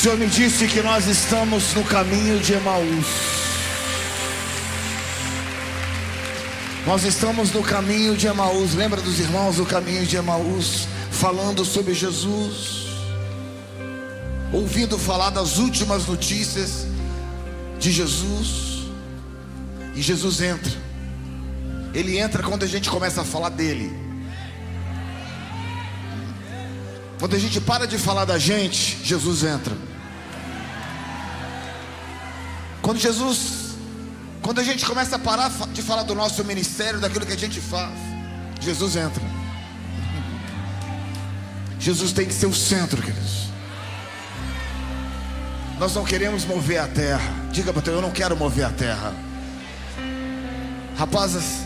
Senhor me disse que nós estamos no caminho de Emaús. Nós estamos no caminho de Emaús. Lembra dos irmãos do caminho de Emaús, falando sobre Jesus, ouvindo falar das últimas notícias de Jesus. E Jesus entra. Ele entra quando a gente começa a falar dele. Quando a gente para de falar da gente, Jesus entra. Quando a gente começa a parar de falar do nosso ministério, daquilo que a gente faz, Jesus entra. Jesus tem que ser o centro, queridos. Nós não queremos mover a terra. Diga para o teu, eu não quero mover a terra. Rapazes,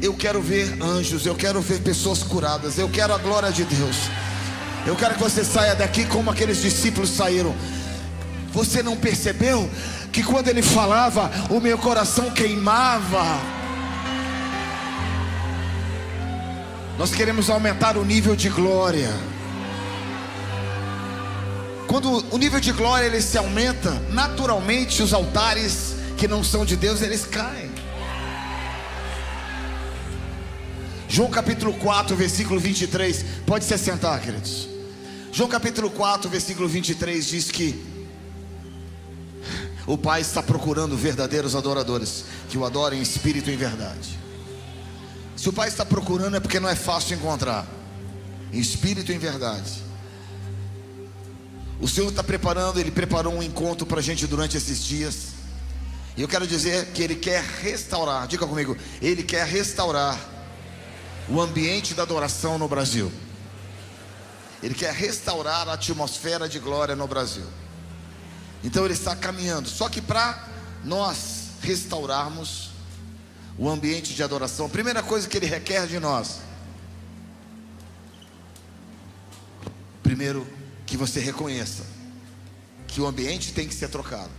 eu quero ver anjos, eu quero ver pessoas curadas, eu quero a glória de Deus. Eu quero que você saia daqui como aqueles discípulos saíram. Você não percebeu que quando ele falava, o meu coração queimava? Nós queremos aumentar o nível de glória. Quando o nível de glória ele se aumenta, naturalmente os altares que não são de Deus, eles caem. João capítulo 4, versículo 23. Pode se assentar, queridos. João capítulo 4, versículo 23 diz que o Pai está procurando verdadeiros adoradores, que o adorem em espírito e em verdade. Se o Pai está procurando é porque não é fácil encontrar, em espírito e em verdade. O Senhor está preparando, Ele preparou um encontro para a gente durante esses dias. E eu quero dizer que Ele quer restaurar, diga comigo, Ele quer restaurar o ambiente da adoração no Brasil. Ele quer restaurar a atmosfera de glória no Brasil. Então Ele está caminhando. Só que para nós restaurarmos o ambiente de adoração, a primeira coisa que Ele requer de nós, primeiro, que você reconheça que o ambiente tem que ser trocado.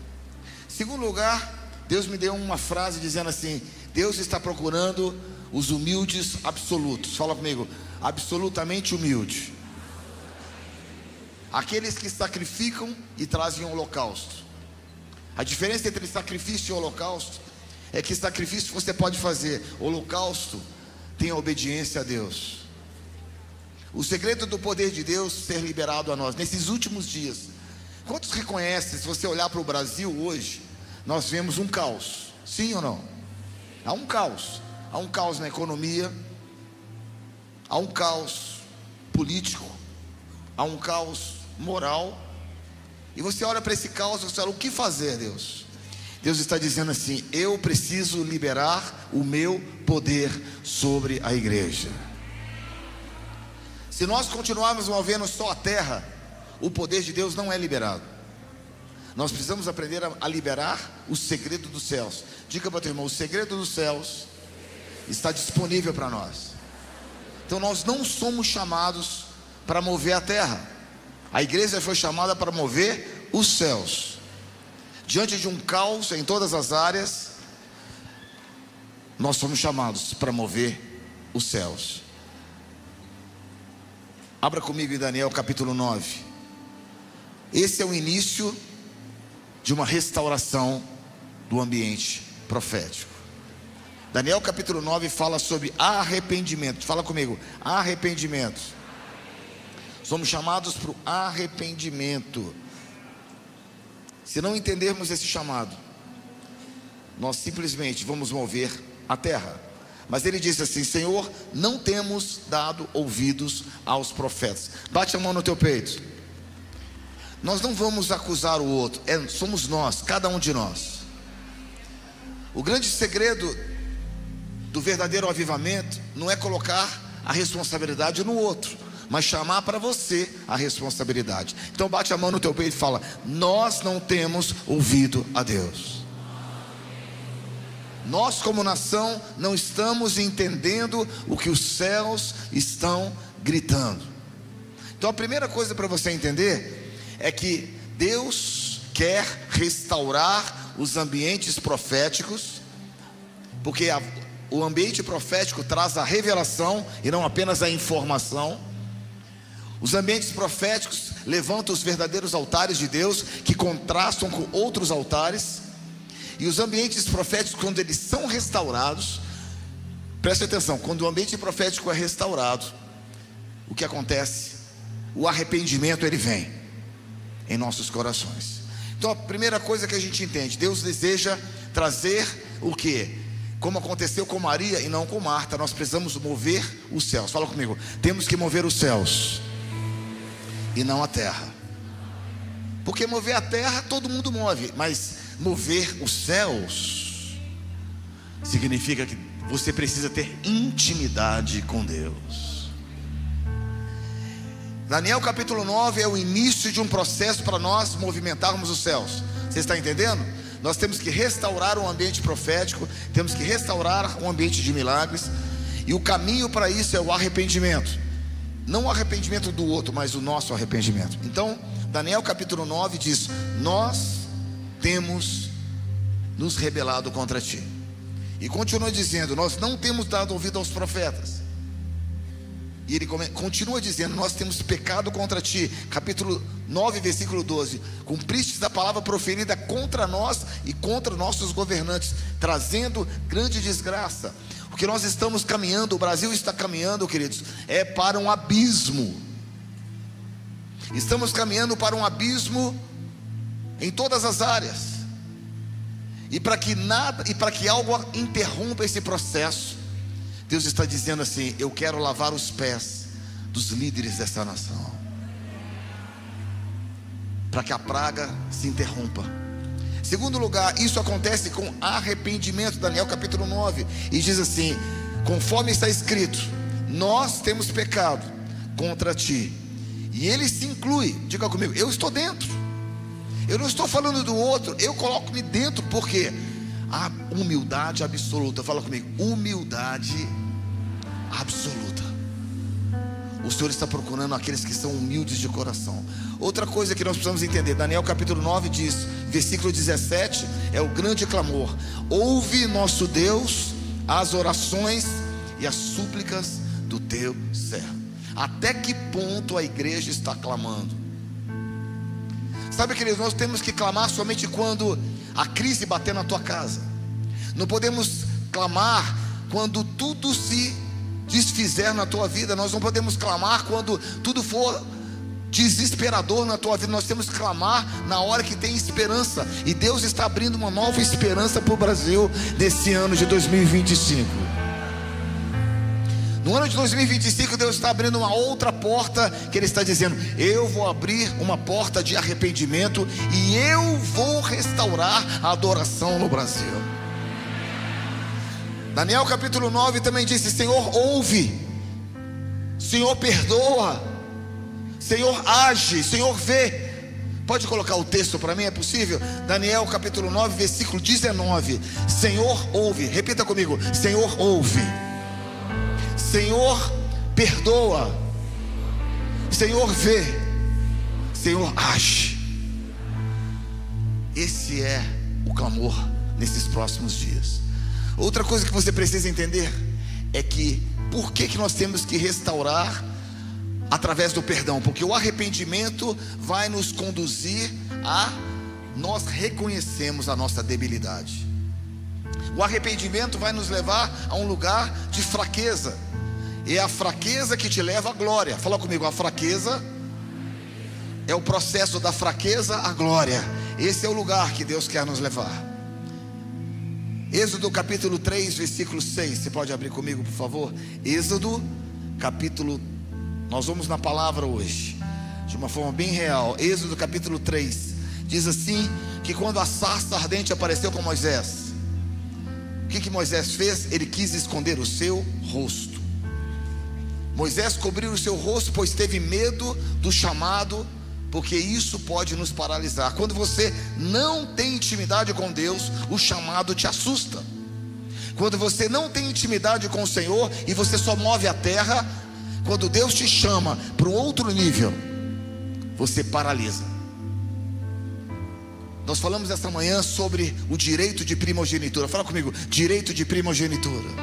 Segundo lugar, Deus me deu uma frase dizendo assim: Deus está procurando os humildes absolutos. Fala comigo, absolutamente humilde. Aqueles que sacrificam e trazem um holocausto. A diferença entre sacrifício e holocausto é que sacrifício você pode fazer, holocausto tem a obediência a Deus. O segredo do poder de Deus ser liberado a nós nesses últimos dias. Quantos reconhecem, se você olhar para o Brasil hoje, nós vemos um caos, sim ou não? Há um caos. Há um caos na economia, há um caos político, há um caos moral. E você olha para esse caos e você fala: o que fazer, Deus? Deus está dizendo assim: eu preciso liberar o meu poder sobre a igreja. Se nós continuarmos movendo só a terra, o poder de Deus não é liberado. Nós precisamos aprender a liberar o segredo dos céus. Diga para o teu irmão: o segredo dos céus está disponível para nós. Então nós não somos chamados para mover a terra. A igreja foi chamada para mover os céus. Diante de um caos em todas as áreas, nós somos chamados para mover os céus. Abra comigo em Daniel capítulo 9. Esse é o início de uma restauração do ambiente profético. Daniel capítulo 9 fala sobre arrependimento. Fala comigo, arrependimento. Somos chamados para o arrependimento. Se não entendermos esse chamado, nós simplesmente vamos mover a terra. Mas ele disse assim: Senhor, não temos dado ouvidos aos profetas. Bate a mão no teu peito. Nós não vamos acusar o outro, somos nós, cada um de nós. O grande segredo do verdadeiro avivamento não é colocar a responsabilidade no outro, mas chamar para você a responsabilidade. Então bate a mão no teu peito e fala: nós não temos ouvido a Deus. Nós como nação não estamos entendendo o que os céus estão gritando. Então a primeira coisa para você entender é que Deus quer restaurar os ambientes proféticos, porque o ambiente profético traz a revelação e não apenas a informação. Os ambientes proféticos levantam os verdadeiros altares de Deus, que contrastam com outros altares. E os ambientes proféticos, quando eles são restaurados, preste atenção, quando o ambiente profético é restaurado, o que acontece? O arrependimento, ele vem em nossos corações. Então a primeira coisa que a gente entende, Deus deseja trazer o quê? Como aconteceu com Maria e não com Marta, nós precisamos mover os céus. Fala comigo, temos que mover os céus e não a terra. Porque mover a terra todo mundo move, mas mover os céus significa que você precisa ter intimidade com Deus. Daniel capítulo 9 é o início de um processo para nós movimentarmos os céus. Você está entendendo? Nós temos que restaurar um ambiente profético, temos que restaurar um ambiente de milagres, e o caminho para isso é o arrependimento. Não o arrependimento do outro, mas o nosso arrependimento. Então, Daniel capítulo 9 diz: nós temos nos rebelado contra ti. E continua dizendo: nós não temos dado ouvido aos profetas. E ele continua dizendo: nós temos pecado contra ti. Capítulo 9, versículo 12: cumpristes a palavra proferida contra nós e contra nossos governantes, trazendo grande desgraça. O que nós estamos caminhando, o Brasil está caminhando, queridos, é para um abismo. Estamos caminhando para um abismo em todas as áreas. E para que algo interrompa esse processo, Deus está dizendo assim: eu quero lavar os pés dos líderes dessa nação, para que a praga se interrompa. Segundo lugar, isso acontece com arrependimento. Daniel capítulo 9, e diz assim: conforme está escrito, nós temos pecado contra ti. E ele se inclui, diga comigo, eu estou dentro. Eu não estou falando do outro, eu coloco-me dentro, porque a humildade absoluta. Fala comigo, humildade absoluta. O Senhor está procurando aqueles que são humildes de coração. Outra coisa que nós precisamos entender, Daniel capítulo 9 diz, versículo 17, é o grande clamor: ouve, nosso Deus, as orações e as súplicas do teu servo. Até que ponto a igreja está clamando? Sabe, queridos, nós temos que clamar somente quando a crise bater na tua casa. Não podemos clamar quando tudo se desfizer na tua vida. Nós não podemos clamar quando tudo for desesperador na tua vida. Nós temos que clamar na hora que tem esperança. E Deus está abrindo uma nova esperança para o Brasil nesse ano de 2025. No ano de 2025, Deus está abrindo uma outra porta, que Ele está dizendo: eu vou abrir uma porta de arrependimento e eu vou restaurar a adoração no Brasil. Daniel capítulo 9 também disse: Senhor, ouve, Senhor, perdoa, Senhor, age, Senhor, vê. Pode colocar o texto para mim, é possível? Daniel capítulo 9, versículo 19: Senhor, ouve. Repita comigo: Senhor, ouve, Senhor, perdoa, Senhor, vê, Senhor, age. Esse é o clamor nesses próximos dias. Outra coisa que você precisa entender é que por que nós temos que restaurar através do perdão? Porque o arrependimento vai nos conduzir a nós reconhecermos a nossa debilidade. O arrependimento vai nos levar a um lugar de fraqueza. É a fraqueza que te leva à glória. Fala comigo, a fraqueza é o processo da fraqueza à glória. Esse é o lugar que Deus quer nos levar. Êxodo capítulo 3, versículo 6. Você pode abrir comigo, por favor? Êxodo capítulo, nós vamos na palavra hoje de uma forma bem real. Êxodo capítulo 3 diz assim: que quando a sarça ardente apareceu com Moisés, o que Moisés fez? Ele quis esconder o seu rosto. Moisés cobriu o seu rosto, pois teve medo do chamado, porque isso pode nos paralisar. Quando você não tem intimidade com Deus, o chamado te assusta. Quando você não tem intimidade com o Senhor e você só move a terra, quando Deus te chama para um outro nível, você paralisa. Nós falamos esta manhã sobre o direito de primogenitura. Fala comigo, direito de primogenitura.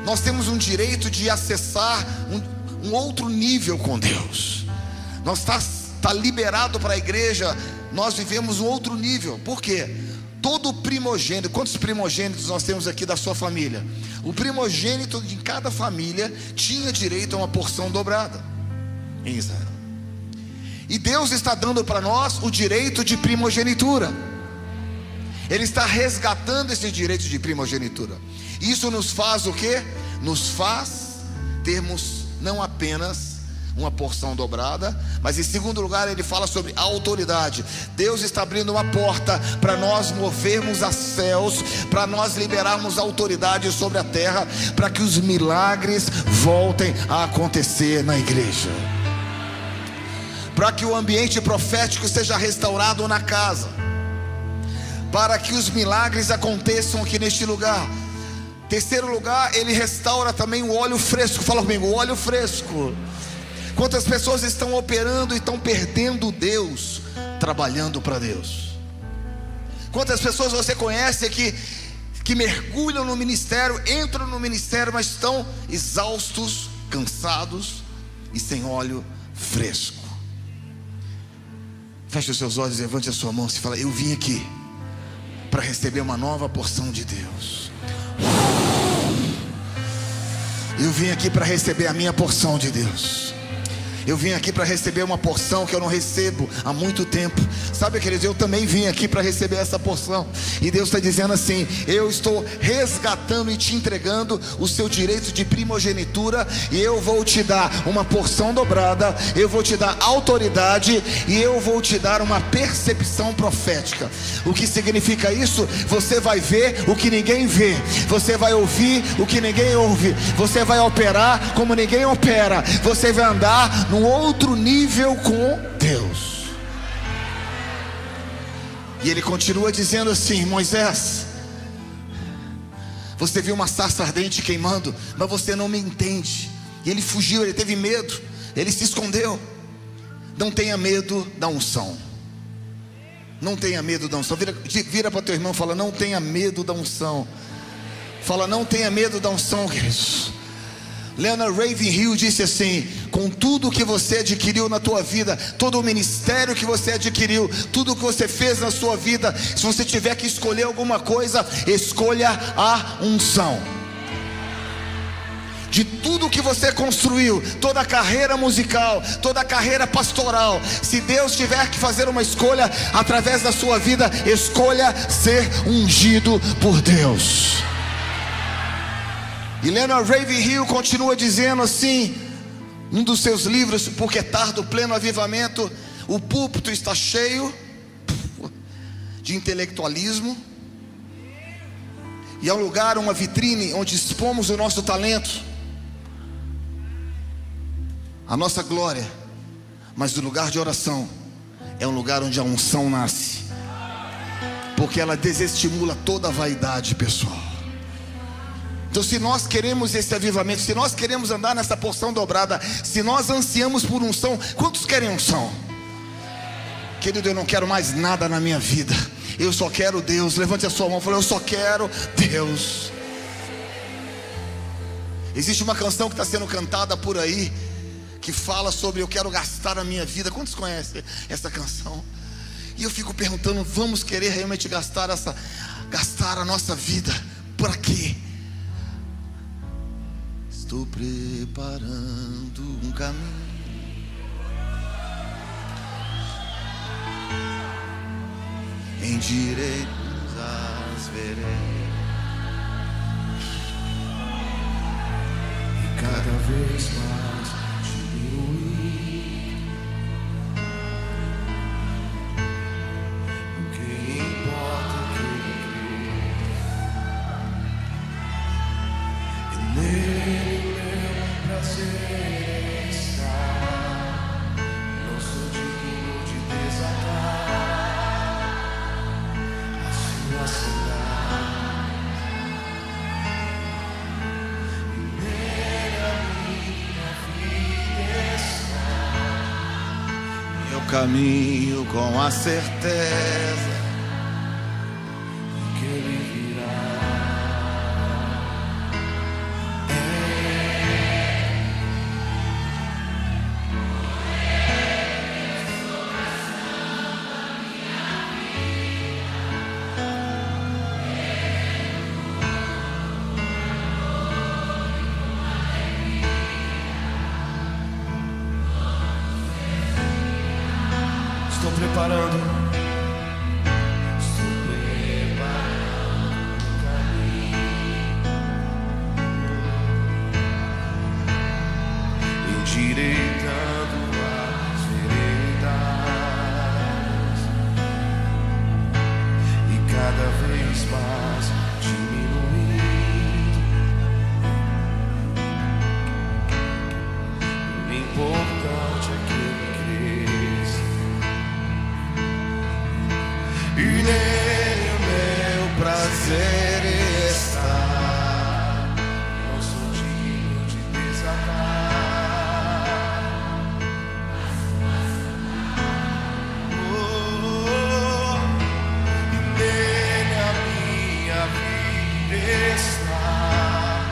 Nós temos um direito de acessar um outro nível com Deus. Nós está liberado para a igreja. Nós vivemos um outro nível. Por quê? Todo primogênito, quantos primogênitos nós temos aqui da sua família? O primogênito de cada família tinha direito a uma porção dobrada em Israel. E Deus está dando para nós o direito de primogenitura. Ele está resgatando esse direito de primogenitura. Isso nos faz o quê? Nos faz termos não apenas uma porção dobrada, mas em segundo lugar ele fala sobre a autoridade. Deus está abrindo uma porta para nós movermos a céus, para nós liberarmos a autoridade sobre a terra, para que os milagres voltem a acontecer na igreja, para que o ambiente profético seja restaurado na casa, para que os milagres aconteçam aqui neste lugar. Terceiro lugar, ele restaura também o óleo fresco. Fala comigo, o óleo fresco. Quantas pessoas estão operando e estão perdendo Deus, trabalhando para Deus? Quantas pessoas você conhece que mergulham no ministério, entram no ministério, mas estão exaustos, cansados e sem óleo fresco? Feche os seus olhos, levante a sua mão e fala: eu vim aqui para receber uma nova porção de Deus. Eu vim aqui para receber a minha porção de Deus. Eu vim aqui para receber uma porção que eu não recebo há muito tempo. Sabe, queridos, eu também vim aqui para receber essa porção. E Deus está dizendo assim: eu estou resgatando e te entregando o seu direito de primogenitura. E eu vou te dar uma porção dobrada. Eu vou te dar autoridade. E eu vou te dar uma percepção profética. O que significa isso? Você vai ver o que ninguém vê. Você vai ouvir o que ninguém ouve. Você vai operar como ninguém opera. Você vai andar num outro nível com Deus. E ele continua dizendo assim: Moisés, você viu uma sarça ardente queimando, mas você não me entende. E ele fugiu, ele teve medo, ele se escondeu. Não tenha medo da unção. Não tenha medo da unção. Vira para teu irmão e fala: não tenha medo da unção. Fala: não tenha medo da unção, queridos. Leonard Ravenhill disse assim: com tudo que você adquiriu na tua vida, todo o ministério que você adquiriu, tudo que você fez na sua vida, se você tiver que escolher alguma coisa, escolha a unção. De tudo que você construiu, toda a carreira musical, toda a carreira pastoral, se Deus tiver que fazer uma escolha através da sua vida, escolha ser ungido por Deus. E Leonard Ravenhill continua dizendo assim, num dos seus livros, Porque Tarda o Pleno Avivamento: o púlpito está cheio de intelectualismo, e é um lugar, uma vitrine onde expomos o nosso talento, a nossa glória. Mas o lugar de oração é um lugar onde a unção nasce, porque ela desestimula toda a vaidade pessoal. Então, se nós queremos esse avivamento, se nós queremos andar nessa porção dobrada, se nós ansiamos por unção, quantos querem unção? Querido, eu não quero mais nada na minha vida, eu só quero Deus. Levante a sua mão e fale: eu só quero Deus. Existe uma canção que está sendo cantada por aí, que fala sobre eu quero gastar a minha vida. Quantos conhecem essa canção? E eu fico perguntando: vamos querer realmente gastar a nossa vida? Para quê? Estou preparando um caminho em direitos às veredas, e cada vez mais diminuir o que importa que e nele prazer está. Não sou digno de desatar a sua cidade, e nele a minha vida está. Eu caminho com a certeza que ele virá. Estou preparando endireitando as veredas e cada vez mais diminuindo. O importante é que ele cresça e nele o meu prazer está. Não sou digno de desatar. E nele a minha vida está.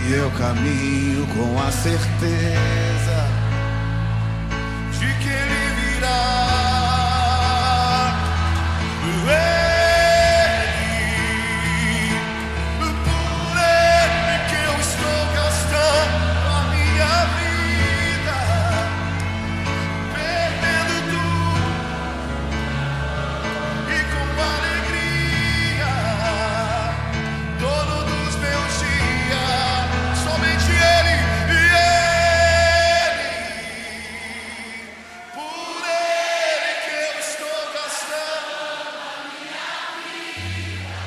E eu caminho com a certeza De que ele virá. Por ele que eu estou gastando a minha vida, perdendo tudo e com alegria, todos os meus dias, somente ele e ele. Por ele que eu estou gastando a minha vida,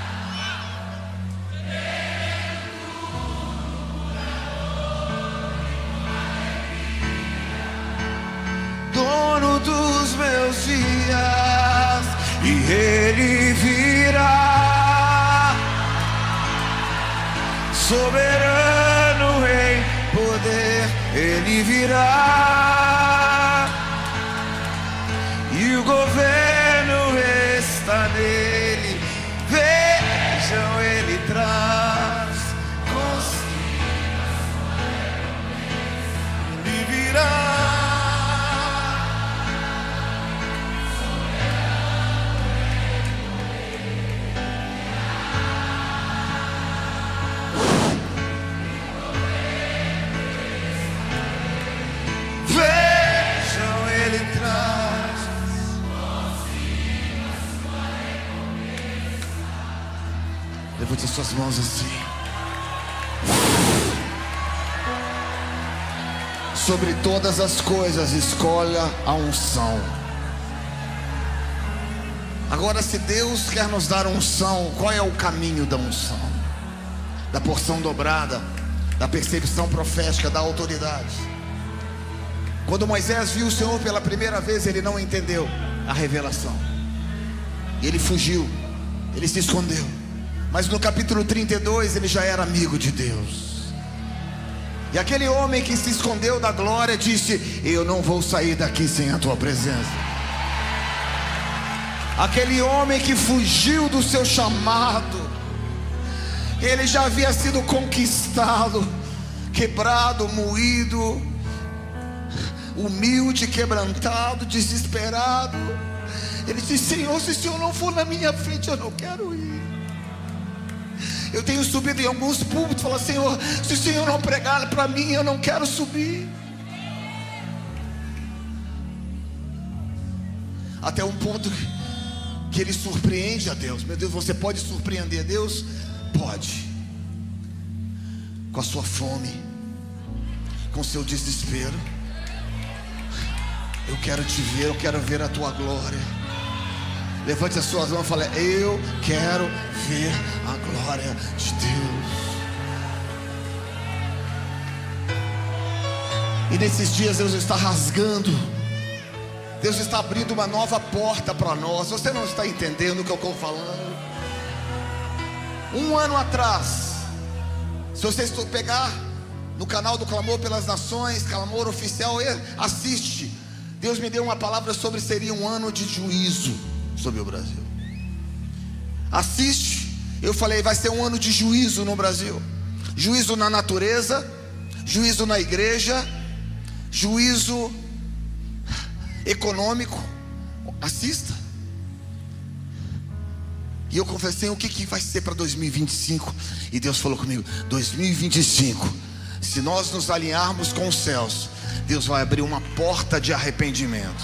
dono dos meus dias, e ele virá, soberano em poder, ele virá, e o governo está nele. Vejam, ele traz consigo, ele virá. vejam, ele traz. Levante as suas mãos assim. Sobre todas as coisas, escolha a unção. Agora, se Deus quer nos dar unção, qual é o caminho da unção? Da porção dobrada, da percepção profética, da autoridade. Quando Moisés viu o Senhor pela primeira vez, ele não entendeu a revelação. Ele fugiu, ele se escondeu. Mas no capítulo 32 ele já era amigo de Deus. E aquele homem que se escondeu da glória disse: eu não vou sair daqui sem a tua presença. Aquele homem que fugiu do seu chamado, ele já havia sido conquistado, quebrado, moído, humilde, quebrantado, desesperado. Ele disse: Senhor, se o Senhor não for na minha frente, eu não quero ir. Eu tenho subido em alguns púlpitos e falado: Senhor, se o Senhor não pregar para mim, eu não quero subir. Até um ponto que ele surpreende a Deus. Meu Deus, você pode surpreender a Deus? Pode. Com a sua fome, com o seu desespero. Eu quero te ver, eu quero ver a tua glória. Levante as suas mãos e fale: eu quero ver a glória de Deus. E nesses dias Deus está rasgando, Deus está abrindo uma nova porta para nós. Você não está entendendo o que eu estou falando? Um ano atrás, se você pegar no canal do Clamor pelas Nações, Clamor Oficial, assiste. Deus me deu uma palavra sobre seria um ano de juízo sobre o Brasil. Assiste. Eu falei: vai ser um ano de juízo no Brasil. Juízo na natureza, juízo na igreja, juízo econômico. Assista. E eu confessei: o que vai ser para 2025? E Deus falou comigo: 2025, se nós nos alinharmos com os céus, Deus vai abrir uma porta de arrependimento.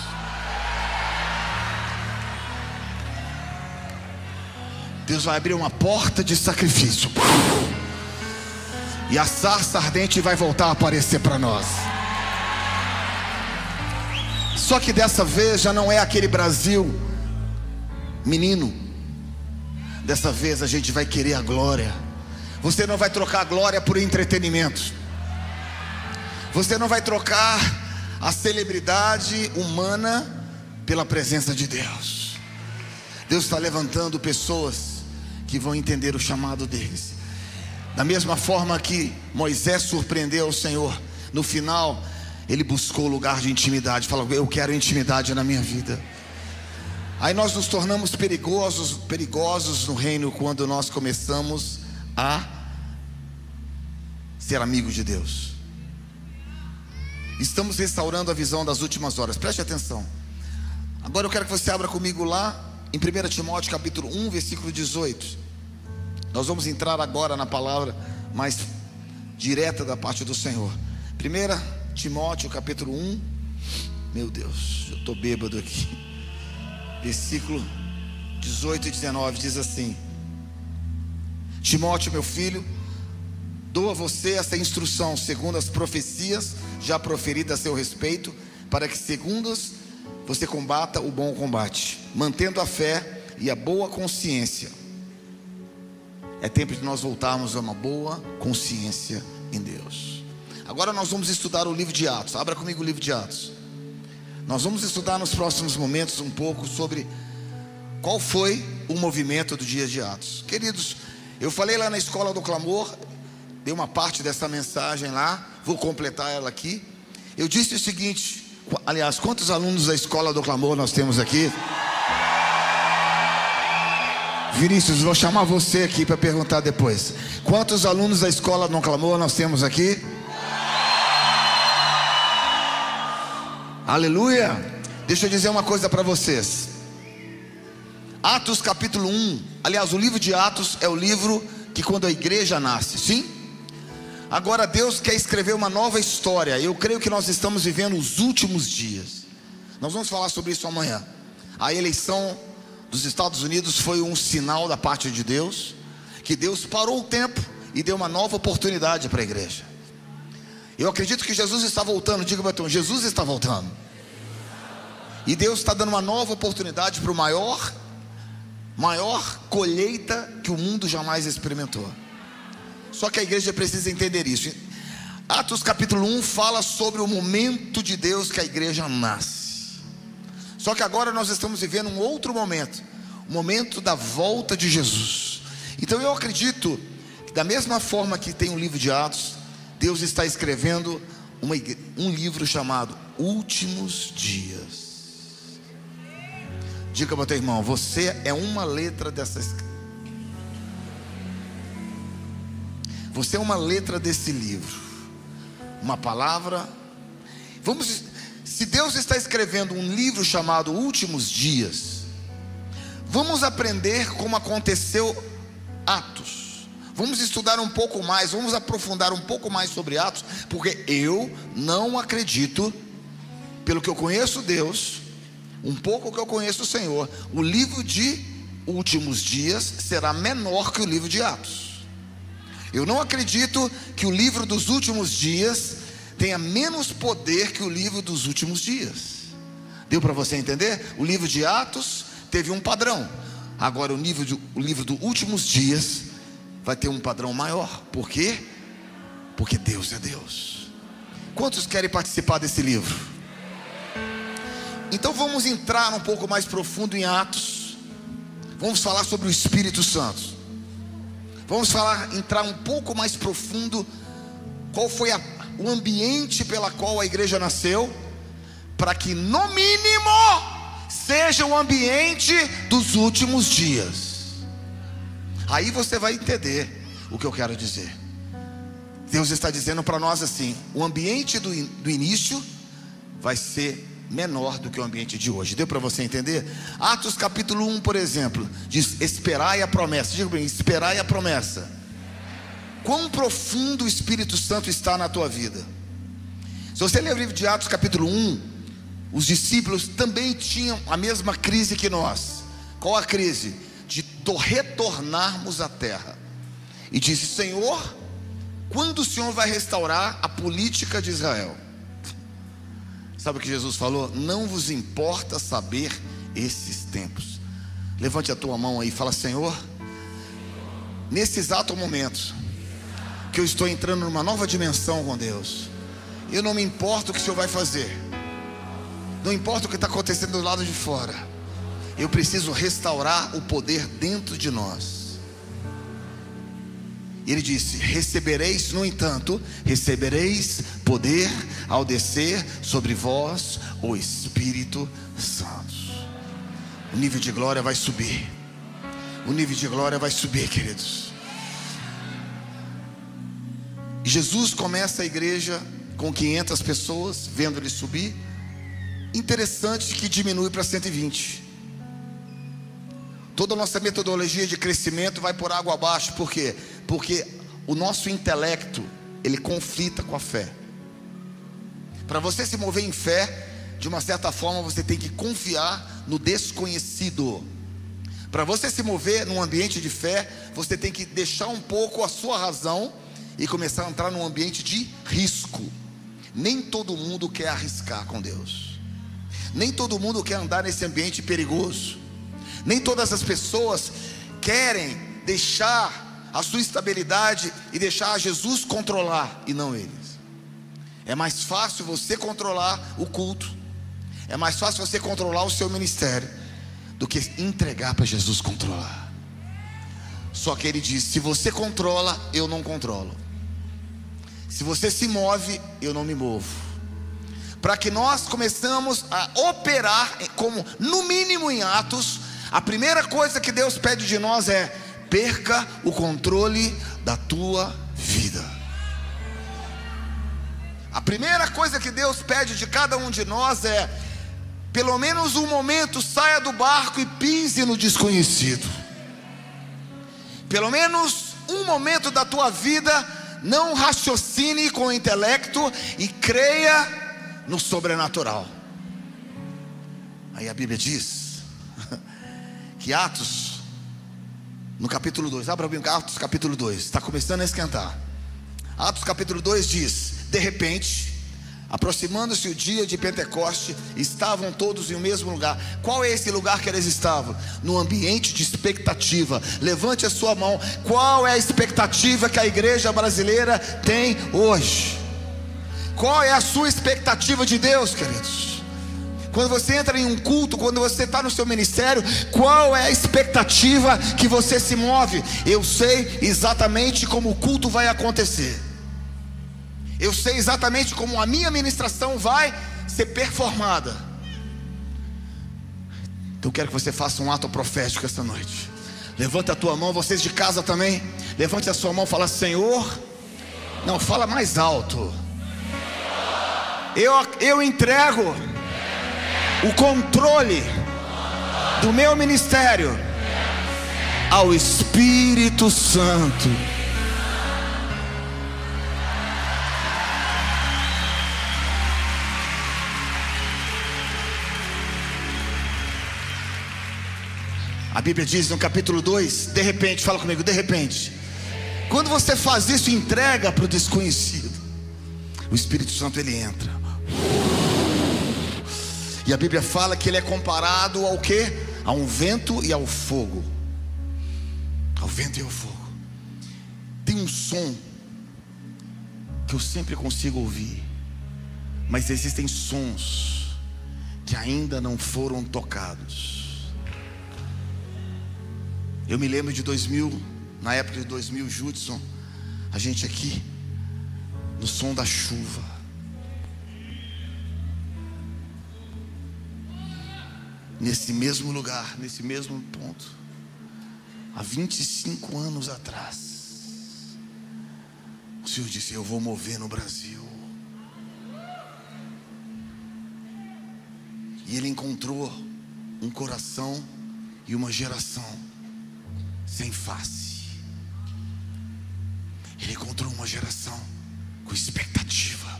Deus vai abrir uma porta de sacrifício. E a sarça ardente vai voltar a aparecer para nós. Só que dessa vez já não é aquele Brasil menino. Dessa vez a gente vai querer a glória. Você não vai trocar a glória por entretenimento. Você não vai trocar a celebridade humana pela presença de Deus. Deus está levantando pessoas que vão entender o chamado deles. Da mesma forma que Moisés surpreendeu o Senhor, no final ele buscou o lugar de intimidade. Falou: eu quero intimidade na minha vida. Aí nós nos tornamos perigosos no reino quando nós começamos a ser amigos de Deus. Estamos restaurando a visão das últimas horas. Preste atenção. Agora eu quero que você abra comigo lá em 1 Timóteo capítulo 1, versículo 18. Nós vamos entrar agora na palavra mais direta da parte do Senhor. 1 Timóteo capítulo 1. Meu Deus, eu estou bêbado aqui. Versículo 18 e 19 diz assim: Timóteo, meu filho, dou a você essa instrução segundo as profecias já proferidas a seu respeito, para que segundas você combata o bom combate, mantendo a fé e a boa consciência. É tempo de nós voltarmos a uma boa consciência em Deus. Agora nós vamos estudar o livro de Atos. Abra comigo o livro de Atos. Nós vamos estudar nos próximos momentos um pouco sobre qual foi o movimento do dia de Atos. Queridos, eu falei lá na Escola do Clamor, dei uma parte dessa mensagem lá, vou completar ela aqui. Eu disse o seguinte, aliás, quantos alunos da Escola do Clamor nós temos aqui? Vinícius, vou chamar você aqui para perguntar depois. Quantos alunos da Escola do Clamor nós temos aqui? Aleluia! Deixa eu dizer uma coisa para vocês. Atos capítulo 1. Aliás, o livro de Atos é o livro que quando a igreja nasce, sim? Agora Deus quer escrever uma nova história. Eu creio que nós estamos vivendo os últimos dias. Nós vamos falar sobre isso amanhã. A eleição dos Estados Unidos foi um sinal da parte de Deus, que Deus parou o tempo e deu uma nova oportunidade para a igreja. Eu acredito que Jesus está voltando. Diga para o irmão, Jesus está voltando. E Deus está dando uma nova oportunidade para o maior colheita que o mundo jamais experimentou. Só que a igreja precisa entender isso. Atos capítulo 1 fala sobre o momento de Deus que a igreja nasce. Só que agora nós estamos vivendo um outro momento, o momento da volta de Jesus. Então eu acredito que da mesma forma que tem um livro de Atos, Deus está escrevendo um livro chamado Últimos Dias. Diga para o teu irmão, você é uma letra dessa. Você é uma letra desse livro, uma palavra. Se Deus está escrevendo um livro chamado Últimos Dias, vamos aprender como aconteceu Atos. Vamos estudar um pouco mais, vamos aprofundar um pouco mais sobre Atos, porque eu não acredito, pelo que eu conheço Deus, um pouco que eu conheço o Senhor, o livro de Últimos Dias será menor que o livro de Atos. Eu não acredito que o livro dos últimos dias tenha menos poder que o livro dos últimos dias. Deu para você entender? O livro de Atos teve um padrão. Agora o livro dos últimos dias vai ter um padrão maior. Por quê? Porque Deus é Deus. Quantos querem participar desse livro? Então vamos entrar um pouco mais profundo em Atos. Vamos falar sobre o Espírito Santo. Vamos entrar um pouco mais profundo. Qual foi o ambiente pela qual a igreja nasceu, para que no mínimo seja o ambiente dos últimos dias. Aí você vai entender o que eu quero dizer. Deus está dizendo para nós assim: o ambiente do início vai ser menor do que o ambiente de hoje. Deu para você entender? Atos capítulo 1, por exemplo, diz: esperai a promessa. Diga bem, esperai a promessa. Quão profundo o Espírito Santo está na tua vida. Se você ler o livro de Atos capítulo 1, os discípulos também tinham a mesma crise que nós. Qual a crise? De retornarmos à terra. E disse: Senhor, quando o Senhor vai restaurar a política de Israel? Sabe o que Jesus falou? Não vos importa saber esses tempos. Levante a tua mão aí e fala: Senhor, nesse exato momento que eu estou entrando numa nova dimensão com Deus, eu não me importo o que o Senhor vai fazer, não importa o que está acontecendo do lado de fora, eu preciso restaurar o poder dentro de nós. E ele disse: recebereis, no entanto, recebereis poder ao descer sobre vós o Espírito Santo. O nível de glória vai subir. O nível de glória vai subir, queridos. E Jesus começa a igreja com 500 pessoas, vendo ele subir. Interessante que diminui para 120. Toda a nossa metodologia de crescimento vai por água abaixo. Por quê? Porque o nosso intelecto, ele conflita com a fé. Para você se mover em fé, de uma certa forma você tem que confiar no desconhecido. Para você se mover num ambiente de fé, você tem que deixar um pouco a sua razão e começar a entrar num ambiente de risco. Nem todo mundo quer arriscar com Deus. Nem todo mundo quer andar nesse ambiente perigoso. Nem todas as pessoas querem deixar a sua estabilidade e deixar Jesus controlar, e não eles. É mais fácil você controlar o culto, é mais fácil você controlar o seu ministério do que entregar para Jesus controlar. Só que ele diz: se você controla, eu não controlo. Se você se move, eu não me movo. Para que nós começamos a operar, como no mínimo em Atos, a primeira coisa que Deus pede de nós é: perca o controle da tua vida. A primeira coisa que Deus pede de cada um de nós é: pelo menos um momento saia do barco e pise no desconhecido. Pelo menos um momento da tua vida não raciocine com o intelecto e creia no sobrenatural. Aí a Bíblia diz que Atos, no capítulo 2, abra bem Atos capítulo 2, está começando a esquentar. Atos capítulo 2 diz: de repente, aproximando-se o dia de Pentecoste, estavam todos em o mesmo lugar. Qual é esse lugar que eles estavam? No ambiente de expectativa. Levante a sua mão. Qual é a expectativa que a igreja brasileira tem hoje? Qual é a sua expectativa de Deus, queridos? Quando você entra em um culto, quando você está no seu ministério, qual é a expectativa que você se move? Eu sei exatamente como o culto vai acontecer. Eu sei exatamente como a minha ministração vai ser performada. Então eu quero que você faça um ato profético esta noite. Levanta a tua mão, vocês de casa também. Levante a sua mão e fala: Senhor. Não, fala mais alto. Eu entrego o controle do meu ministério ao Espírito Santo. A Bíblia diz no capítulo 2, de repente, fala comigo, de repente. Quando você faz isso, entrega para o desconhecido, o Espírito Santo ele entra. E a Bíblia fala que ele é comparado ao quê? A um vento e ao fogo. Ao vento e ao fogo. Tem um som que eu sempre consigo ouvir, mas existem sons que ainda não foram tocados. Eu me lembro de 2000, na época de 2000, Judson, a gente aqui, no som da chuva. Nesse mesmo lugar, nesse mesmo ponto, há 25 anos atrás, o Senhor disse: eu vou mover no Brasil. E Ele encontrou um coração e uma geração sem face. Ele encontrou uma geração com expectativa.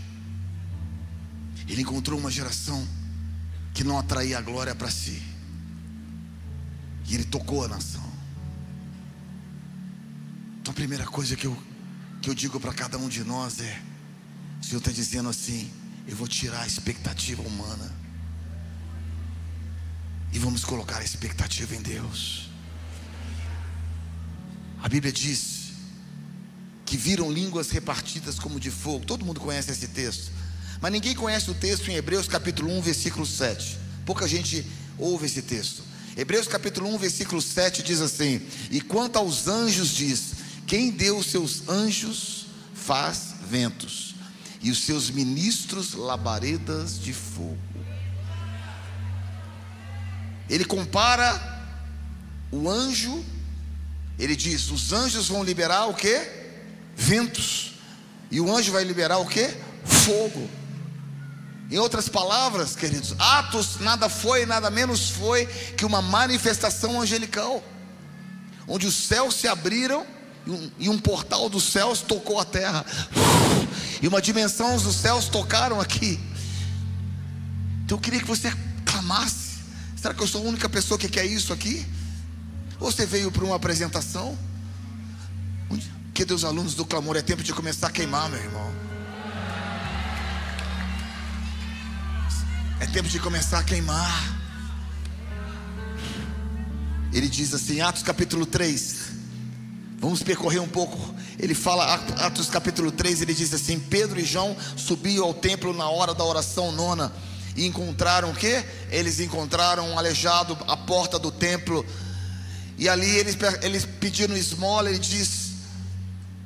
Ele encontrou uma geração que não atraía a glória para si. E Ele tocou a nação. Então a primeira coisa que eu digo para cada um de nós é: o Senhor está dizendo assim: eu vou tirar a expectativa humana e vamos colocar a expectativa em Deus. A Bíblia diz que viram línguas repartidas como de fogo. Todo mundo conhece esse texto, mas ninguém conhece o texto em Hebreus capítulo 1 versículo 7. Pouca gente ouve esse texto. Hebreus capítulo 1 versículo 7 diz assim: e quanto aos anjos diz: quem deu os seus anjos faz ventos, e os seus ministros labaredas de fogo. Ele compara o anjo, ele diz: os anjos vão liberar o quê? Ventos. E o anjo vai liberar o quê? Fogo. Em outras palavras, queridos, Atos nada foi, nada menos foi que uma manifestação angelical, onde os céus se abriram e um portal dos céus tocou a terra, e uma dimensão dos céus tocaram aqui. Então eu queria que você clamasse: será que eu sou a única pessoa que quer isso aqui? Ou você veio para uma apresentação? Que dos alunos do clamor, é tempo de começar a queimar, meu irmão. É tempo de começar a queimar. Ele diz assim, Atos capítulo 3. Vamos percorrer um pouco. Ele fala, Atos capítulo 3, ele diz assim: Pedro e João subiam ao templo na hora da oração nona, e encontraram o quê? Eles encontraram um aleijado à porta do templo, e ali eles pediram esmola. Ele diz,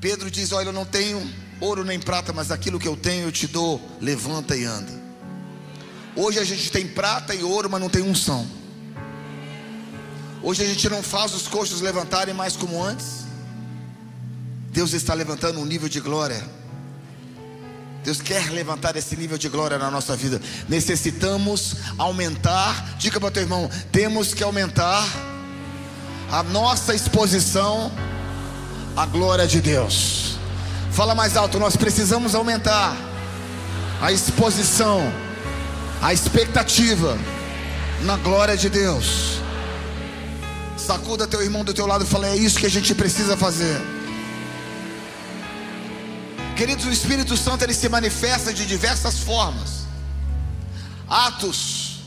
Pedro diz: olha, eu não tenho ouro nem prata, mas aquilo que eu tenho eu te dou, levanta e anda. Hoje a gente tem prata e ouro, mas não tem unção. Hoje a gente não faz os coxos levantarem mais como antes. Deus está levantando um nível de glória. Deus quer levantar esse nível de glória na nossa vida. Necessitamos aumentar. Diga para o teu irmão: temos que aumentar a nossa exposição à glória de Deus. Fala mais alto: nós precisamos aumentar a exposição, a expectativa na glória de Deus. Sacuda teu irmão do teu lado e fala: é isso que a gente precisa fazer. Queridos, o Espírito Santo ele se manifesta de diversas formas. Atos,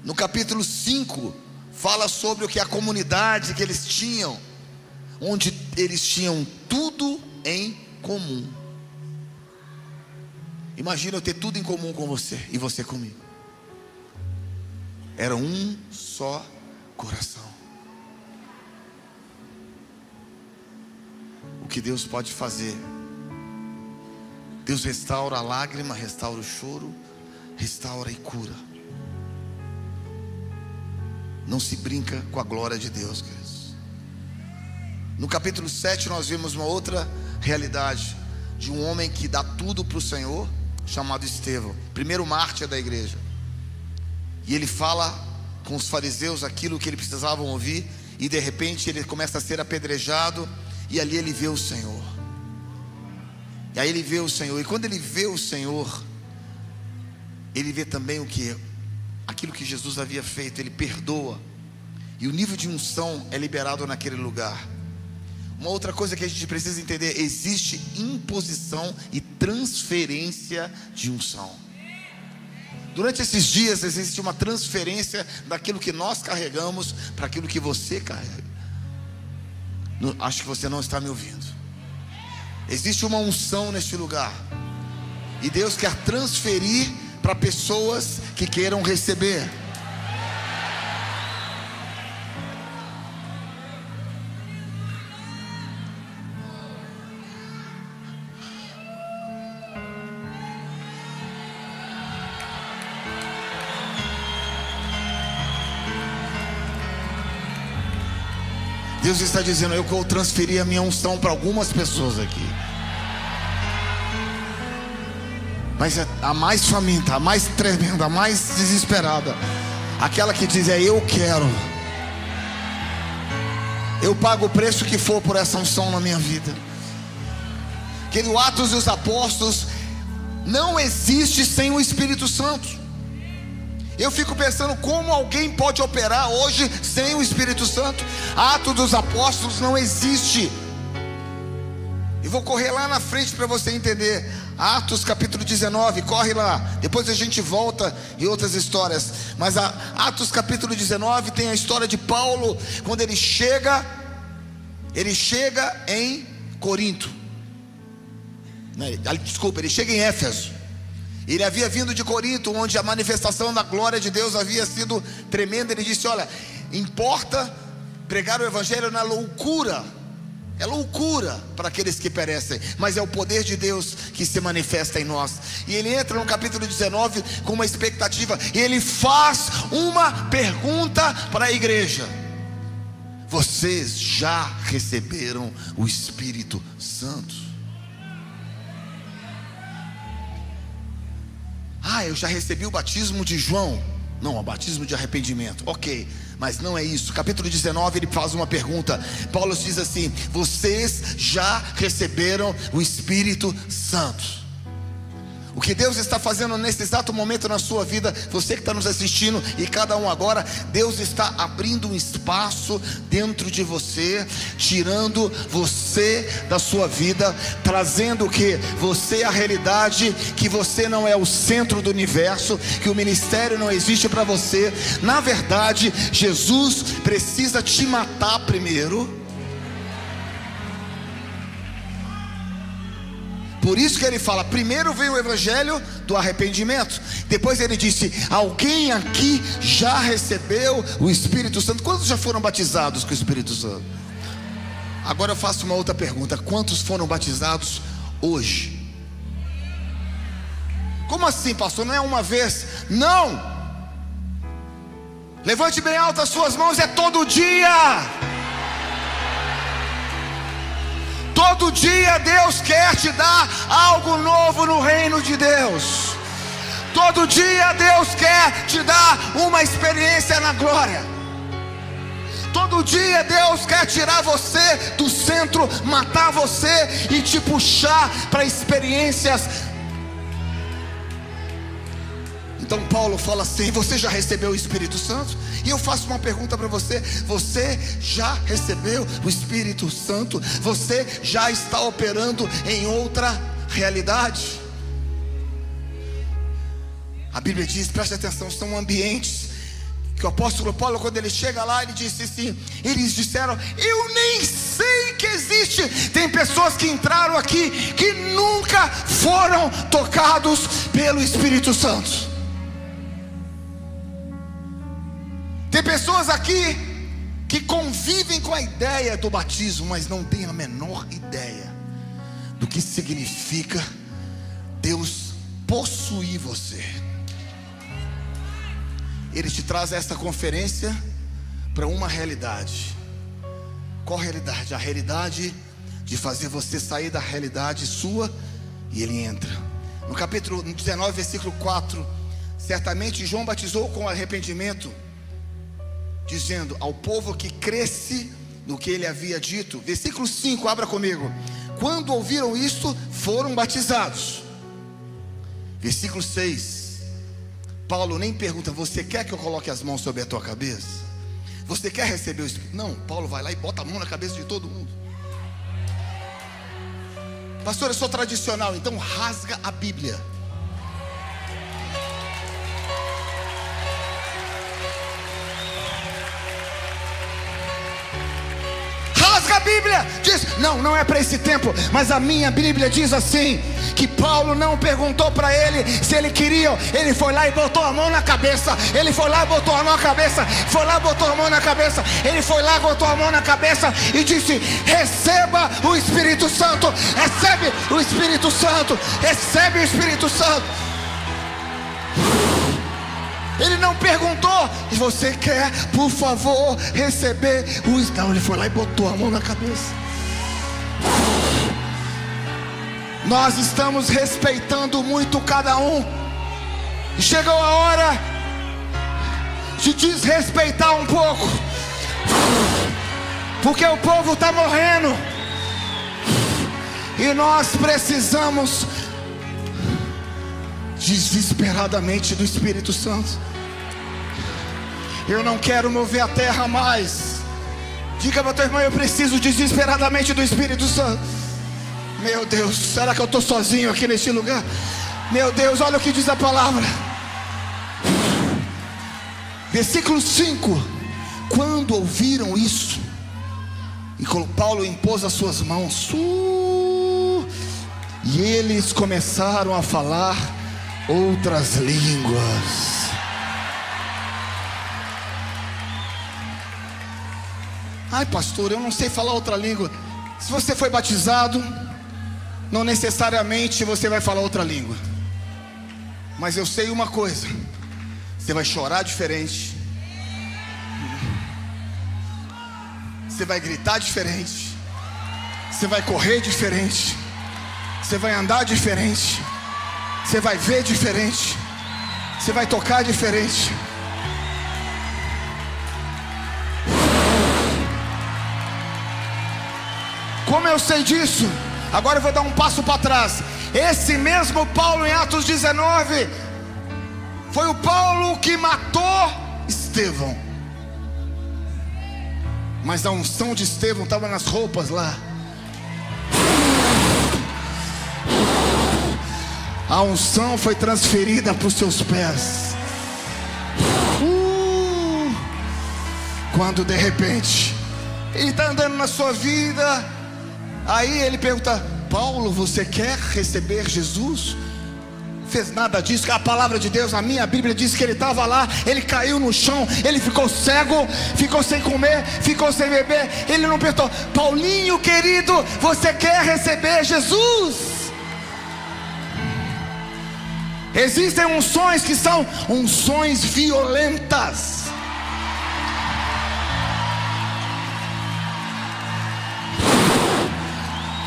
no capítulo 5, fala sobre o que a comunidade que eles tinham, onde eles tinham tudo em comum. Imagina eu ter tudo em comum com você e você comigo. Era um só coração. O que Deus pode fazer? Deus restaura a lágrima, restaura o choro, restaura e cura. Não se brinca com a glória de Deus, queridos. No capítulo 7 nós vimos uma outra realidade de um homem que dá tudo para o Senhor, chamado Estevão, primeiro mártir da igreja. E ele fala com os fariseus aquilo que eles precisavam ouvir, e de repente ele começa a ser apedrejado, e ali ele vê o Senhor. E aí ele vê o Senhor, e quando ele vê o Senhor, ele vê também o que? Aquilo que Jesus havia feito. Ele perdoa, e o nível de unção é liberado naquele lugar. Uma outra coisa que a gente precisa entender: existe imposição e transferência de unção. Durante esses dias existe uma transferência daquilo que nós carregamos para aquilo que você carrega. Acho que você não está me ouvindo. Existe uma unção neste lugar, e Deus quer transferir para pessoas que queiram receber. Deus está dizendo: eu vou transferir a minha unção para algumas pessoas aqui. Mas a mais faminta, a mais tremenda, a mais desesperada, aquela que diz: eu quero, eu pago o preço que for por essa unção na minha vida. Que no Atos dos Apóstolos não existe sem o Espírito Santo. Eu fico pensando como alguém pode operar hoje sem o Espírito Santo. Atos dos Apóstolos não existe E vou correr lá na frente para você entender. Atos capítulo 19, corre lá. Depois a gente volta em outras histórias. Mas Atos capítulo 19 tem a história de Paulo, quando ele chega em Corinto. Desculpa, ele chega em Éfeso. Ele havia vindo de Corinto, onde a manifestação da glória de Deus havia sido tremenda. Ele disse: olha, importa pregar o evangelho na loucura. É loucura para aqueles que perecem, mas é o poder de Deus que se manifesta em nós. E ele entra no capítulo 19 com uma expectativa, e ele faz uma pergunta para a igreja: vocês já receberam o Espírito Santo? Eu já recebi o batismo de João. Não, o batismo de arrependimento. Ok, mas não é isso. Capítulo 19 ele faz uma pergunta. Paulo diz assim: vocês já receberam o Espírito Santo? O que Deus está fazendo nesse exato momento na sua vida, você que está nos assistindo e cada um agora, Deus está abrindo um espaço dentro de você, tirando você da sua vida, trazendo o que? Você a realidade que você não é o centro do universo, que o ministério não existe para você. Na verdade, Jesus precisa te matar primeiro. Por isso que ele fala, primeiro veio o evangelho do arrependimento. Depois ele disse: alguém aqui já recebeu o Espírito Santo? Quantos já foram batizados com o Espírito Santo? Agora eu faço uma outra pergunta: quantos foram batizados hoje? Como assim, pastor? Não é uma vez? Não! Levante bem alto as suas mãos, é todo dia! Todo dia Deus quer te dar algo novo no reino de Deus. Todo dia Deus quer te dar uma experiência na glória. Todo dia Deus quer tirar você do centro, matar você e te puxar para experiências. Então Paulo fala assim: você já recebeu o Espírito Santo? E eu faço uma pergunta para você: você já recebeu o Espírito Santo? Você já está operando em outra realidade? A Bíblia diz, preste atenção, são ambientes que o apóstolo Paulo, quando ele chega lá, ele disse assim, eles disseram: eu nem sei que existe. Tem pessoas que entraram aqui que nunca foram tocados pelo Espírito Santo. Tem pessoas aqui que convivem com a ideia do batismo, mas não têm a menor ideia do que significa Deus possuir você. Ele te traz essa conferência para uma realidade. Qual realidade? A realidade de fazer você sair da realidade sua. E ele entra no capítulo 19, versículo 4. Certamente João batizou com arrependimento, dizendo ao povo que cresce no que ele havia dito. Versículo 5, abra comigo. Quando ouviram isto, foram batizados. Versículo 6, Paulo nem pergunta: você quer que eu coloque as mãos sobre a tua cabeça? Você quer receber o Espírito? Não, Paulo vai lá e bota a mão na cabeça de todo mundo. Pastor, eu sou tradicional, então rasga a Bíblia. A Bíblia diz, não é para esse tempo, mas a minha Bíblia diz assim, que Paulo não perguntou para ele se ele queria. Ele foi lá e botou a mão na cabeça. Ele foi lá e botou a mão na cabeça. Foi lá e botou a mão na cabeça. Ele foi lá e botou a mão na cabeça e disse: receba o Espírito Santo. Recebe o Espírito Santo. Recebe o Espírito Santo. Ele não perguntou: e você quer, por favor, receber o... Não, ele foi lá e botou a mão na cabeça. Nós estamos respeitando muito cada um. Chegou a hora de desrespeitar um pouco, porque o povo está morrendo. E nós precisamos desesperadamente do Espírito Santo. Eu não quero mover a terra mais. Diga para o teu irmão: eu preciso desesperadamente do Espírito Santo. Meu Deus, será que eu estou sozinho aqui neste lugar? Meu Deus, olha o que diz a palavra. Versículo 5. Quando ouviram isso, e Paulo impôs as suas mãos, e eles começaram a falar outras línguas. Ai, pastor, eu não sei falar outra língua. Se você foi batizado, não necessariamente você vai falar outra língua. Mas eu sei uma coisa: você vai chorar diferente, você vai gritar diferente, você vai correr diferente, você vai andar diferente, você vai ver diferente, você vai tocar diferente. Como eu sei disso? Agora eu vou dar um passo para trás. Esse mesmo Paulo, em Atos 19, foi o Paulo que matou Estevão. Mas a unção de Estevão estava nas roupas lá. A unção foi transferida para os seus pés. Quando de repente ele está andando na sua vida, aí ele pergunta: Paulo, você quer receber Jesus? Fez nada disso. A palavra de Deus, a minha Bíblia diz que ele estava lá, ele caiu no chão, ele ficou cego, ficou sem comer, ficou sem beber. Ele não perguntou: Paulinho querido, você quer receber Jesus? Existem unções que são unções violentas.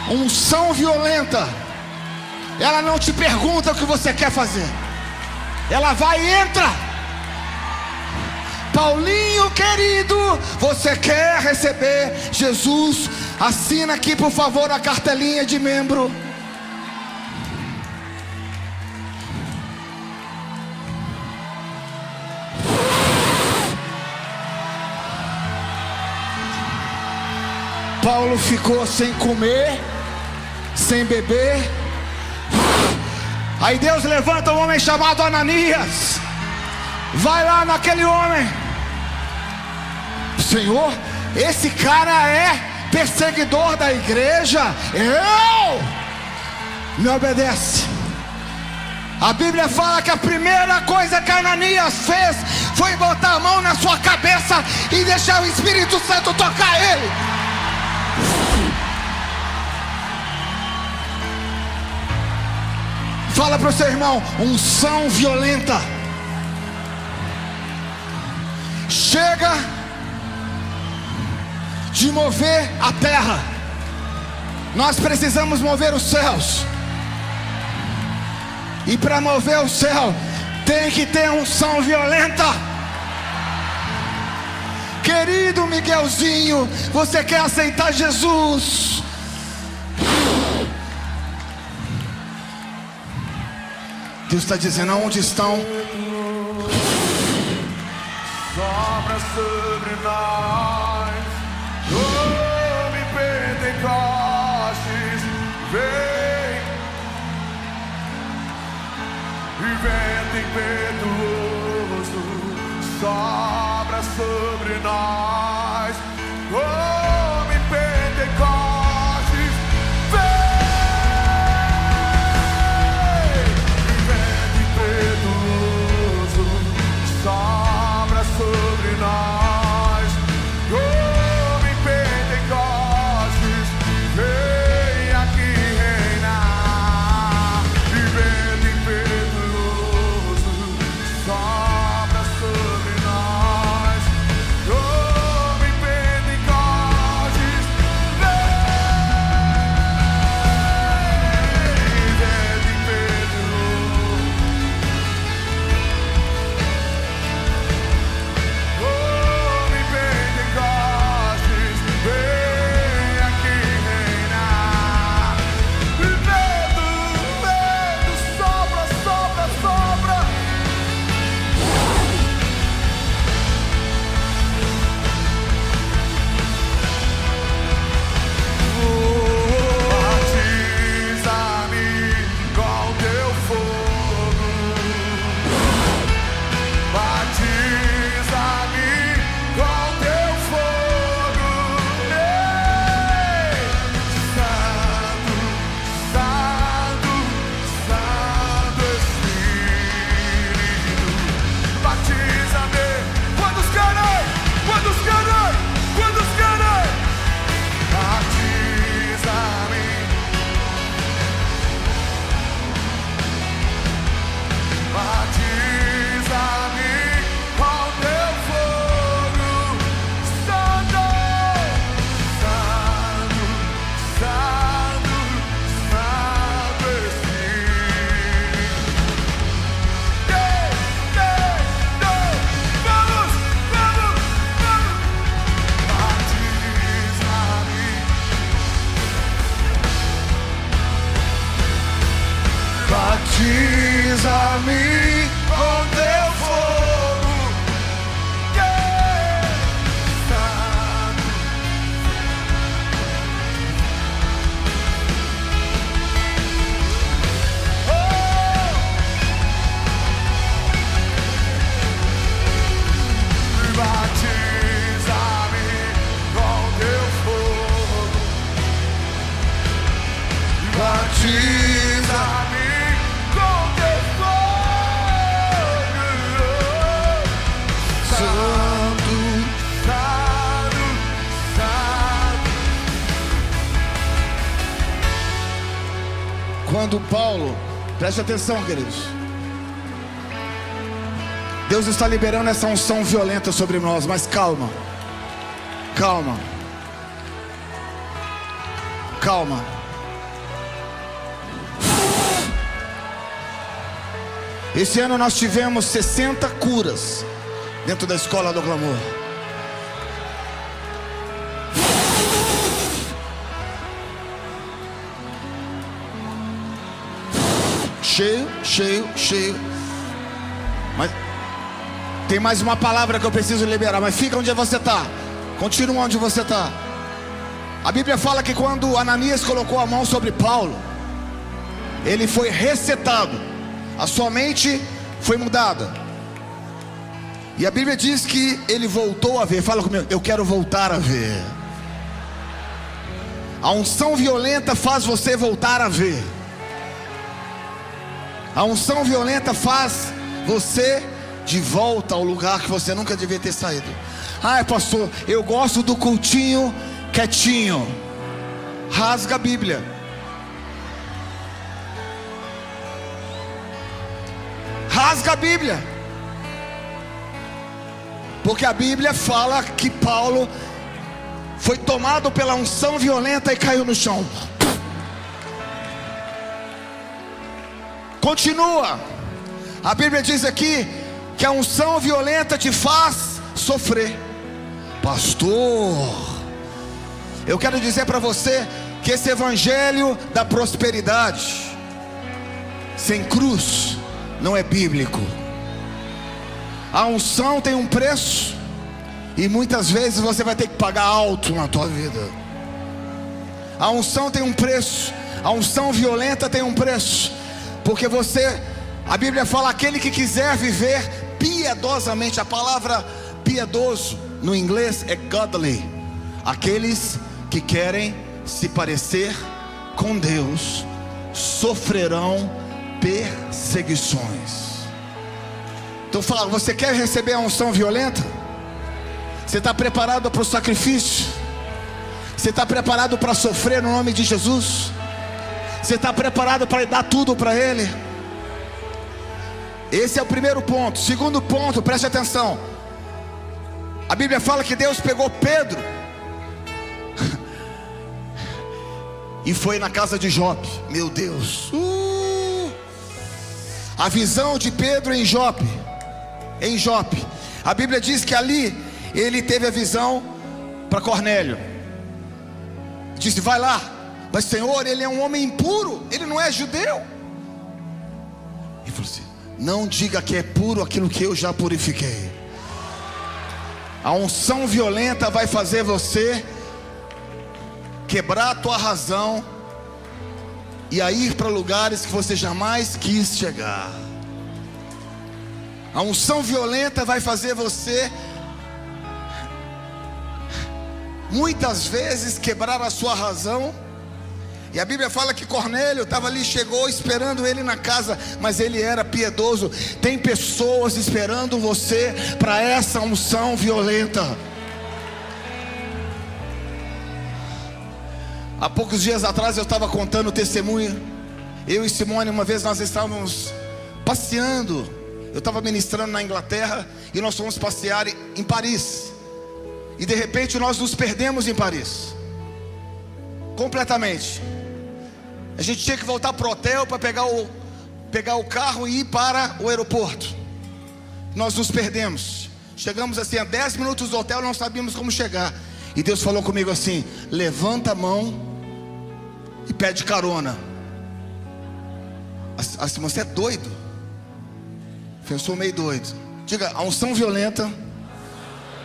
Unção violenta, ela não te pergunta o que você quer fazer, ela vai e entra. Paulinho querido, você quer receber Jesus? Assina aqui por favor a cartelinha de membro. Paulo ficou sem comer, sem beber. Aí Deus levanta um homem chamado Ananias. Vai lá naquele homem: Senhor, esse cara é perseguidor da igreja. Me obedece. A Bíblia fala que a primeira coisa que Ananias fez foi botar a mão na sua cabeça e deixar o Espírito Santo tocar ele. Fala para o seu irmão: unção violenta. Chega de mover a terra. Nós precisamos mover os céus. E para mover o céu, tem que ter unção violenta. Querido Miguelzinho, você quer aceitar Jesus? Deus está dizendo: aonde estão? Sopra sobre nós, come Pentecostes, vem, e vento impetuoso, sopra sobre nós, come Pentecostes, vem, e vento impetuoso, sopra sobre nós, come Pentecostes, vem aqui reinar, e vento impetuoso, sopra sobre nós, come mim com teu fogo. Yeah. Batiza-me com teu fogo. Batiza-me com teu fogo. Santo, santo, santo. Quando Paulo, preste atenção, queridos, Deus está liberando essa unção violenta sobre nós, mas calma, calma, calma. Esse ano nós tivemos 60 curas dentro da Escola do Clamor. Cheio, cheio, cheio. Mas tem mais uma palavra que eu preciso liberar. Mas fica onde você está. Continua onde você está. A Bíblia fala que quando Ananias colocou a mão sobre Paulo, ele foi resetado. A sua mente foi mudada. E a Bíblia diz que ele voltou a ver. Fala comigo, eu quero voltar a ver. A unção violenta faz você voltar a ver. A unção violenta faz você de volta ao lugar que você nunca devia ter saído. Ai, pastor, eu gosto do cultinho quietinho. Rasga a Bíblia. Rasga a Bíblia. Porque a Bíblia fala que Paulo foi tomado pela unção violenta e caiu no chão. Continua. A Bíblia diz aqui que a unção violenta te faz sofrer. Pastor, eu quero dizer para você que esse evangelho da prosperidade sem cruz não é bíblico. A unção tem um preço e muitas vezes você vai ter que pagar alto na tua vida. A unção tem um preço. A unção violenta tem um preço. Porque você, a Bíblia fala, aquele que quiser viver piedosamente. A palavra piedoso no inglês é godly. Aqueles que querem se parecer com Deus sofrerão perseguições. Então fala, você quer receber a unção violenta? Você está preparado para o sacrifício? Você está preparado para sofrer no nome de Jesus? Você está preparado para dar tudo para Ele? Esse é o primeiro ponto. Segundo ponto, preste atenção. A Bíblia fala que Deus pegou Pedro e foi na casa de Jope. Meu Deus. A visão de Pedro em Jope. Em Jope. A Bíblia diz que ali ele teve a visão para Cornélio. Disse, vai lá. Mas Senhor, ele é um homem impuro, ele não é judeu. Ele falou assim, não diga que é puro aquilo que eu já purifiquei. A unção violenta vai fazer você quebrar a tua razão e a ir para lugares que você jamais quis chegar. A unção violenta vai fazer você muitas vezes quebrar a sua razão. E a Bíblia fala que Cornélio estava ali, chegou esperando ele na casa, mas ele era piedoso. Tem pessoas esperando você para essa unção violenta. Há poucos dias atrás eu estava contando o testemunho. Eu e Simone, uma vez nós estávamos passeando. Eu estava ministrando na Inglaterra e nós fomos passear em Paris. E de repente nós nos perdemos em Paris. Completamente. A gente tinha que voltar para o hotel para pegar o carro e ir para o aeroporto. Nós nos perdemos. Chegamos assim a 10 minutos do hotel, não sabíamos como chegar. E Deus falou comigo assim, levanta a mão e pede carona. Assim, você é doido? Eu sou meio doido. Diga, a unção violenta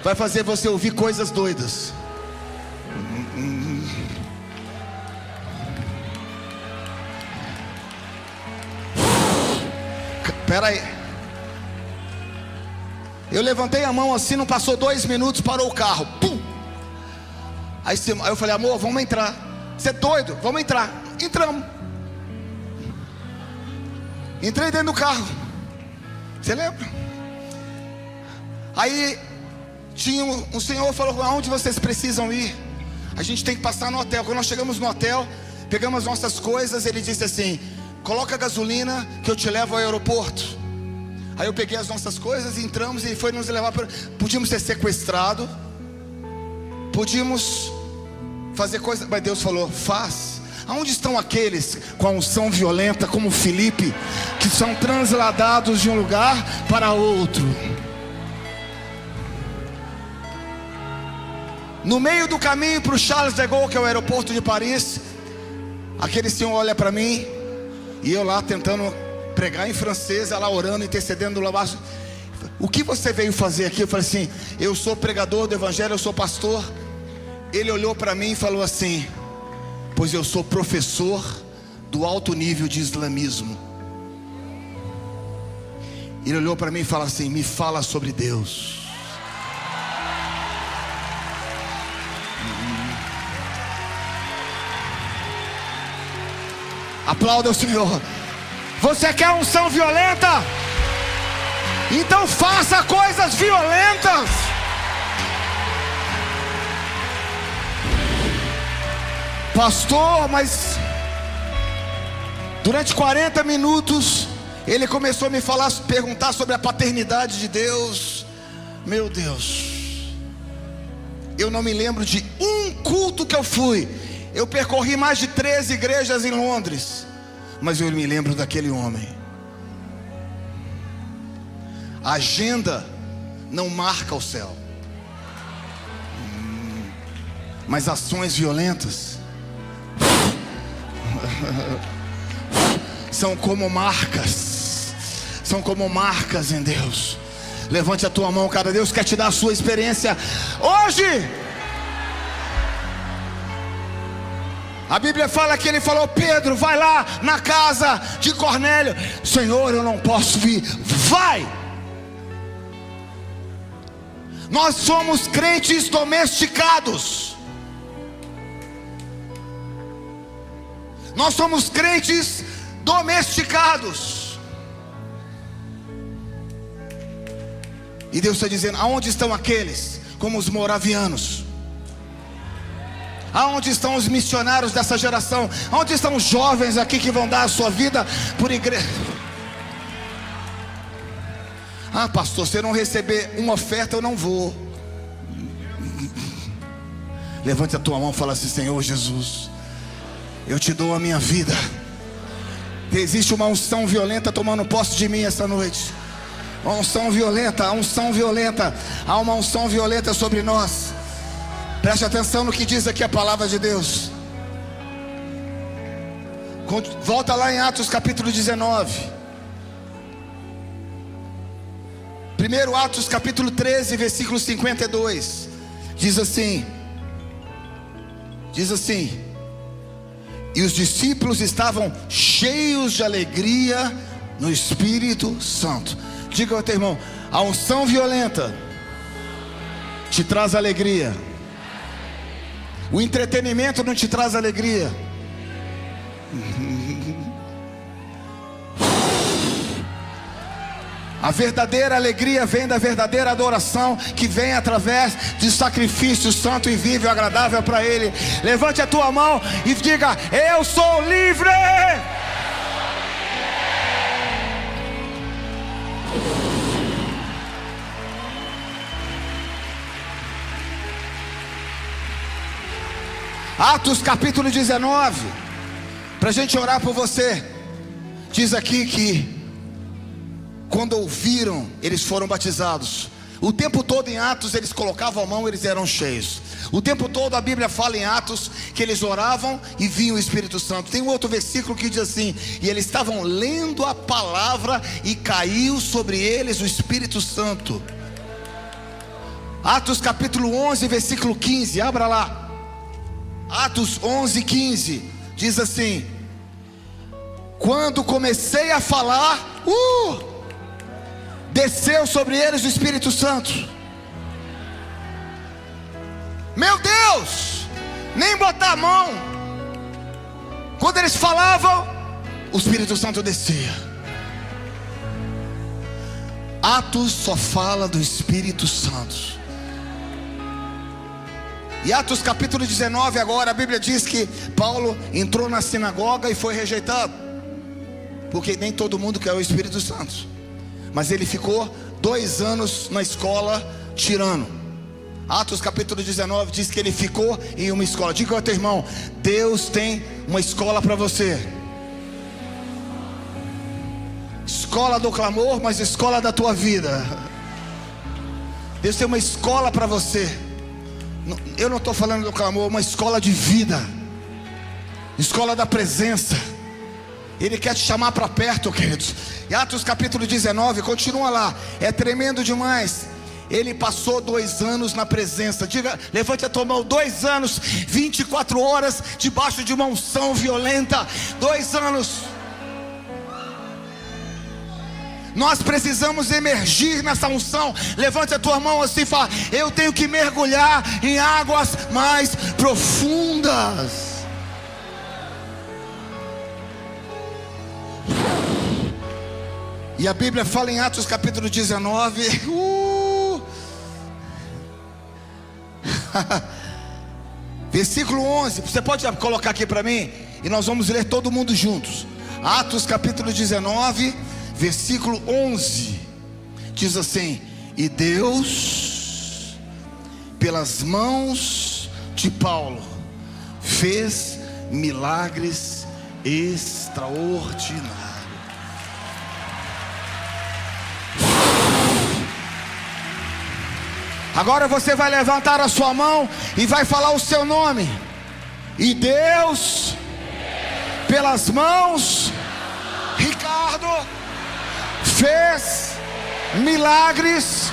vai fazer você ouvir coisas doidas. Espera aí. Eu levantei a mão assim, não passou 2 minutos, parou o carro. Pum! Aí eu falei, amor, vamos entrar. Você é doido? Vamos entrar. Entramos. Entrei dentro do carro. Você lembra? Aí tinha um senhor falou, aonde vocês precisam ir? A gente tem que passar no hotel. Quando nós chegamos no hotel, pegamos nossas coisas, ele disse assim, coloca gasolina que eu te levo ao aeroporto. Aí eu peguei as nossas coisas e entramos, e ele foi nos levar para... Podíamos ser sequestrados, podíamos fazer coisas, mas Deus falou, faz. Aonde estão aqueles com a unção violenta como Filipe, que são transladados de um lugar para outro? No meio do caminho para o Charles de Gaulle, que é o aeroporto de Paris, aquele senhor olha para mim, e eu lá tentando pregar em francês, ela orando, intercedendo lá abaixo. O que você veio fazer aqui? Eu falei assim, eu sou pregador do evangelho, eu sou pastor. Ele olhou para mim e falou assim, pois eu sou professor do alto nível de islamismo. Ele olhou para mim e falou assim, me fala sobre Deus. Aplauda o Senhor. Você quer unção violenta? Então faça coisas violentas. Pastor, mas durante 40 minutos ele começou a me falar, perguntar sobre a paternidade de Deus. Meu Deus, eu não me lembro de um culto que eu fui. Eu percorri mais de 13 igrejas em Londres, mas eu me lembro daquele homem. A agenda não marca o céu, mas ações violentas são como marcas. São como marcas em Deus. Levante a tua mão, cara. Deus quer te dar a sua experiência hoje. A Bíblia fala que ele falou, Pedro, vai lá na casa de Cornélio. Senhor, eu não posso vir. Vai. Nós somos crentes domesticados. Nós somos crentes domesticados. E Deus está dizendo, aonde estão aqueles como os moravianos? Aonde estão os missionários dessa geração? Aonde estão os jovens aqui que vão dar a sua vida por igreja? Ah, pastor, se eu não receber uma oferta, eu não vou. Levante a tua mão e fala assim, Senhor Jesus, eu te dou a minha vida. Existe uma unção violenta tomando posse de mim essa noite. Uma unção violenta, a unção violenta. Há uma unção violenta sobre nós. Preste atenção no que diz aqui a palavra de Deus. Volta lá em Atos capítulo 19. Primeiro Atos capítulo 13, versículo 52. Diz assim. E os discípulos estavam cheios de alegria no Espírito Santo. Diga ao teu irmão, a unção violenta te traz alegria. O entretenimento não te traz alegria. A verdadeira alegria vem da verdadeira adoração, que vem através de sacrifício santo e vivo e agradável para Ele. Levante a tua mão e diga, eu sou livre. Atos capítulo 19, para a gente orar por você. Diz aqui que quando ouviram, eles foram batizados. O tempo todo em Atos eles colocavam a mão, eles eram cheios. O tempo todo a Bíblia fala em Atos que eles oravam e vinha o Espírito Santo. Tem um outro versículo que diz assim: e eles estavam lendo a palavra e caiu sobre eles o Espírito Santo. Atos capítulo 11 versículo 15, abra lá. Atos 11, 15 diz assim: quando comecei a falar, desceu sobre eles o Espírito Santo. Meu Deus, nem botar a mão. Quando eles falavam, o Espírito Santo descia. Atos só fala do Espírito Santo. E Atos capítulo 19 agora, a Bíblia diz que Paulo entrou na sinagoga e foi rejeitado, porque nem todo mundo quer o Espírito Santo. Mas ele ficou 2 anos na escola tirando. Atos capítulo 19 diz que ele ficou em uma escola. Diga ao teu irmão: Deus tem uma escola para você. Escola do clamor, mas escola da tua vida. Deus tem uma escola para você. Eu não estou falando do clamor, uma escola de vida, escola da presença. Ele quer te chamar para perto, queridos. E Atos capítulo 19, continua lá. É tremendo demais. Ele passou 2 anos na presença. Diga, levante a tua mão. 2 anos, 24 horas debaixo de uma unção violenta. 2 anos. Nós precisamos emergir nessa unção. Levante a tua mão assim e fala: eu tenho que mergulhar em águas mais profundas. E a Bíblia fala em Atos capítulo 19 versículo 11. Você pode colocar aqui para mim? E nós vamos ler todo mundo juntos. Atos capítulo 19 versículo 11 diz assim: e Deus, pelas mãos de Paulo, fez milagres extraordinários. Agora você vai levantar a sua mão e vai falar o seu nome. E Deus, pelas mãos, Ricardo, fez milagres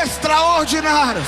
extraordinários.